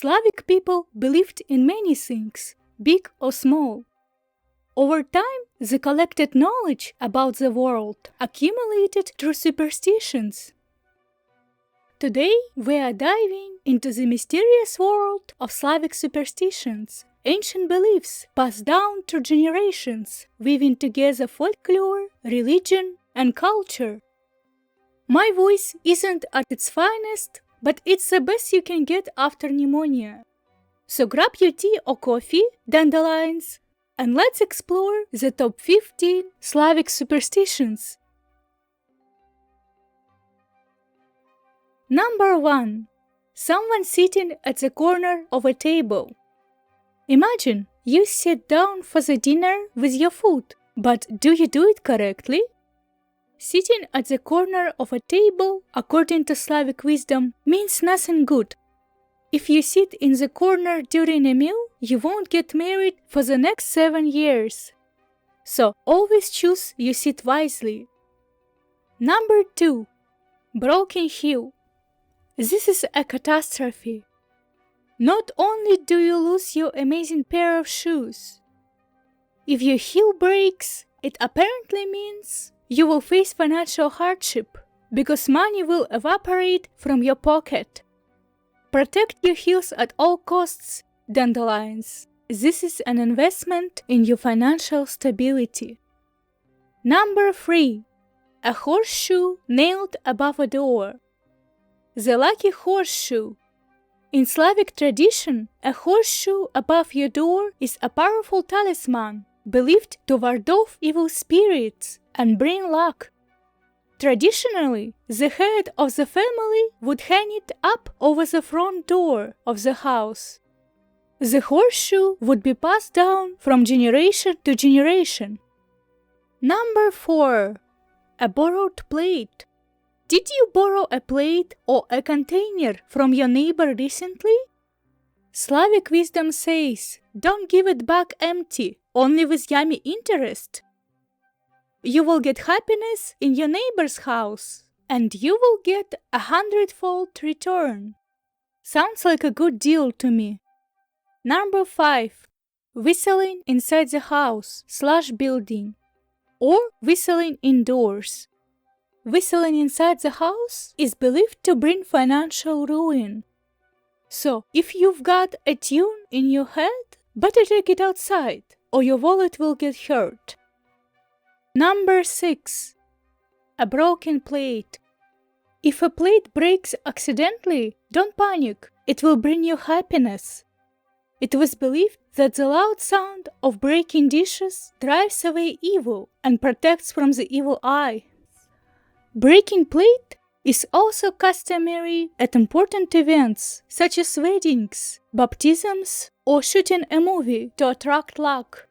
Slavic people believed in many things, big or small. Over time, the collected knowledge about the world accumulated through superstitions. Today, we are diving into the mysterious world of Slavic superstitions, ancient beliefs passed down through generations, weaving together folklore, religion, and culture. My voice isn't at its finest, but it's the best you can get after pneumonia. So grab your tea or coffee, dandelions, and let's explore the top 15 Slavic superstitions. Number 1. Someone sitting at the corner of a table. Imagine you sit down for the dinner with your food, but do you do it correctly? Sitting at the corner of a table, according to Slavic wisdom, means nothing good. If you sit in the corner during a meal, you won't get married for the next 7 years. So always choose your seat wisely. Number 2. Broken heel. This is a catastrophe. Not only do you lose your amazing pair of shoes, if your heel breaks, it apparently means you will face financial hardship because money will evaporate from your pocket. Protect your heels at all costs, dandelions. This is an investment in your financial stability. Number 3. A horseshoe nailed above a door. The lucky horseshoe. In Slavic tradition, a horseshoe above your door is a powerful talisman, believed to ward off evil spirits and bring luck. Traditionally, the head of the family would hang it up over the front door of the house. The horseshoe would be passed down from generation to generation. Number 4. A borrowed plate. Did you borrow a plate or a container from your neighbor recently? Slavic wisdom says, don't give it back empty, only with yummy interest. You will get happiness in your neighbor's house, and you will get 100-fold return. Sounds like a good deal to me. Number 5. Whistling inside the house/building, or whistling indoors. Whistling inside the house is believed to bring financial ruin. So, if you've got a tune in your head, better take it outside, or your wallet will get hurt. Number 6. A broken plate. If a plate breaks accidentally, don't panic, it will bring you happiness. It was believed that the loud sound of breaking dishes drives away evil and protects from the evil eye. Breaking plate is also customary at important events such as weddings, baptisms, or shooting a movie to attract luck.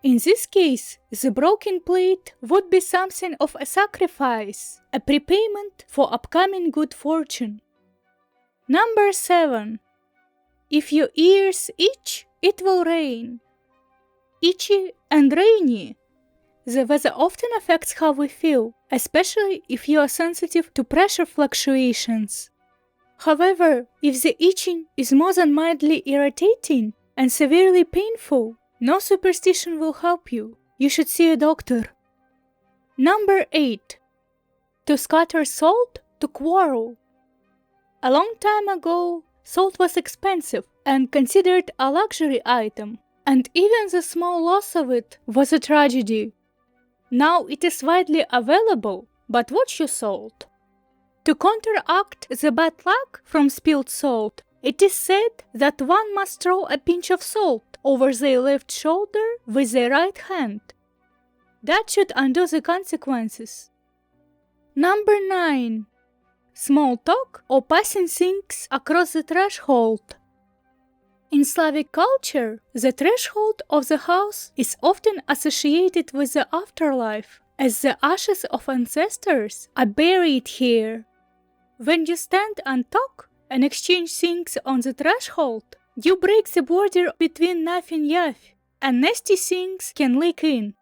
In this case, the broken plate would be something of a sacrifice, a prepayment for upcoming good fortune. Number 7. If your ears itch, it will rain. Itchy and rainy. The weather often affects how we feel, especially if you are sensitive to pressure fluctuations. However, if the itching is more than mildly irritating and severely painful, no superstition will help you. You should see a doctor. Number 8. To scatter salt, to quarrel. A long time ago, salt was expensive and considered a luxury item, and even the small loss of it was a tragedy. Now it is widely available, but watch your salt. To counteract the bad luck from spilled salt, it is said that one must throw a pinch of salt over their left shoulder with their right hand. That should undo the consequences. Number 9. Small talk or passing things across the threshold. In Slavic culture, the threshold of the house is often associated with the afterlife, as the ashes of ancestors are buried here. When you stand and talk and exchange things on the threshold, you break the border between Naf and Yaf, and nasty things can leak in.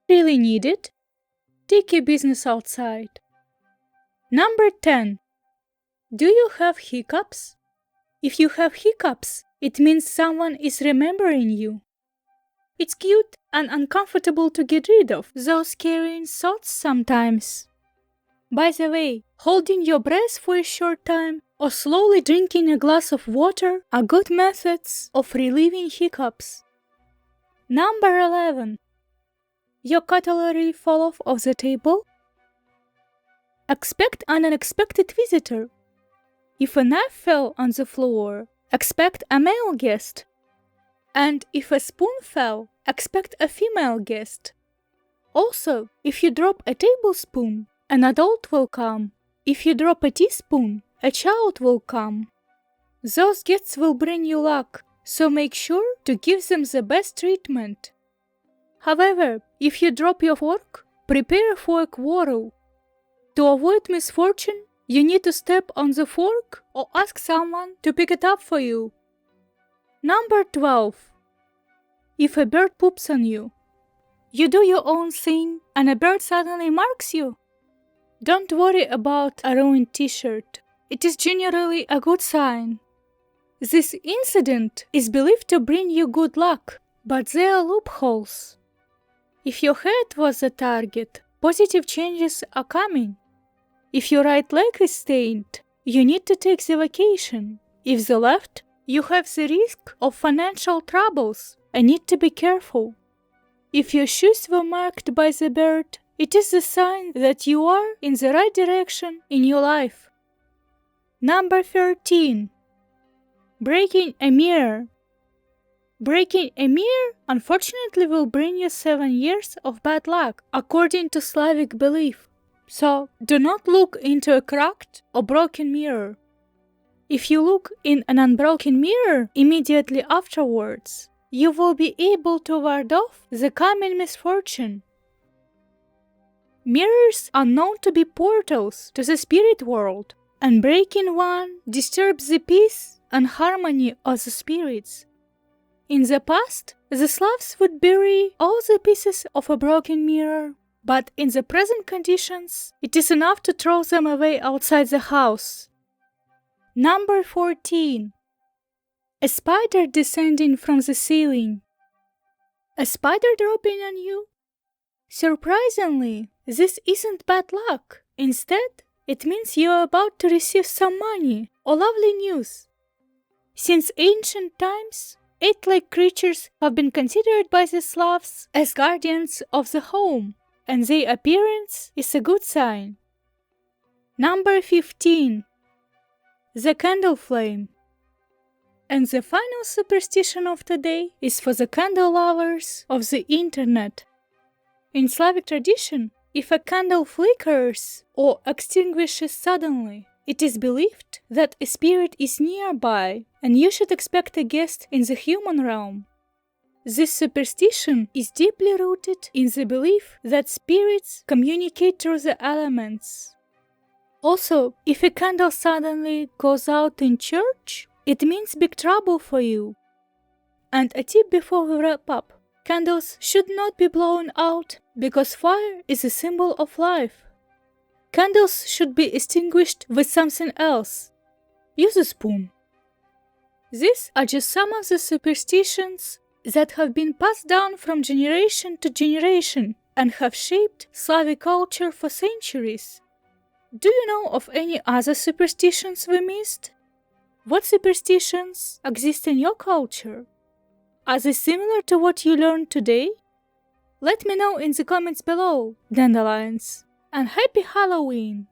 Really need it? Take your business outside. Number 10. Do you have hiccups? If you have hiccups, it means someone is remembering you. It's cute and uncomfortable to get rid of those carrying thoughts sometimes. By the way, holding your breath for a short time or slowly drinking a glass of water are good methods of relieving hiccups. Number 11. Your cutlery fall off the table? Expect an unexpected visitor. If a knife fell on the floor, expect a male guest. And if a spoon fell, expect a female guest. Also, if you drop a tablespoon, an adult will come. If you drop a teaspoon, a child will come. Those guests will bring you luck, so make sure to give them the best treatment. However, if you drop your fork, prepare for a quarrel. To avoid misfortune, you need to step on the fork or ask someone to pick it up for you. Number 12. If a bird poops on you. You do your own thing and a bird suddenly marks you. Don't worry about a ruined t-shirt. It is generally a good sign. This incident is believed to bring you good luck, but there are loopholes. If your head was the target, positive changes are coming. If your right leg is stained, you need to take the vacation. If the left, you have the risk of financial troubles and need to be careful. If your shoes were marked by the bird, it is a sign that you are in the right direction in your life. Number 13. Breaking a mirror. Breaking a mirror unfortunately will bring you 7 years of bad luck, according to Slavic belief. So, do not look into a cracked or broken mirror. If you look in an unbroken mirror immediately afterwards, you will be able to ward off the coming misfortune. Mirrors are known to be portals to the spirit world, and breaking one disturbs the peace and harmony of the spirits. In the past, the Slavs would bury all the pieces of a broken mirror, but in the present conditions, it is enough to throw them away outside the house. Number 14. A spider descending from the ceiling. A spider dropping on you? Surprisingly, this isn't bad luck. Instead, it means you are about to receive some money or lovely news. Since ancient times, ape-like creatures have been considered by the Slavs as guardians of the home, and their appearance is a good sign. Number 15. The candle flame. And the final superstition of today is for the candle lovers of the internet. In Slavic tradition, if a candle flickers or extinguishes suddenly, it is believed that a spirit is nearby and you should expect a guest in the human realm. This superstition is deeply rooted in the belief that spirits communicate through the elements. Also, if a candle suddenly goes out in church, it means big trouble for you. And a tip before we wrap up. Candles should not be blown out because fire is a symbol of life. Candles should be extinguished with something else. Use a spoon. These are just some of the superstitions that have been passed down from generation to generation and have shaped Slavic culture for centuries. Do you know of any other superstitions we missed? What superstitions exist in your culture? Are they similar to what you learned today? Let me know in the comments below, dandelions, and happy Halloween!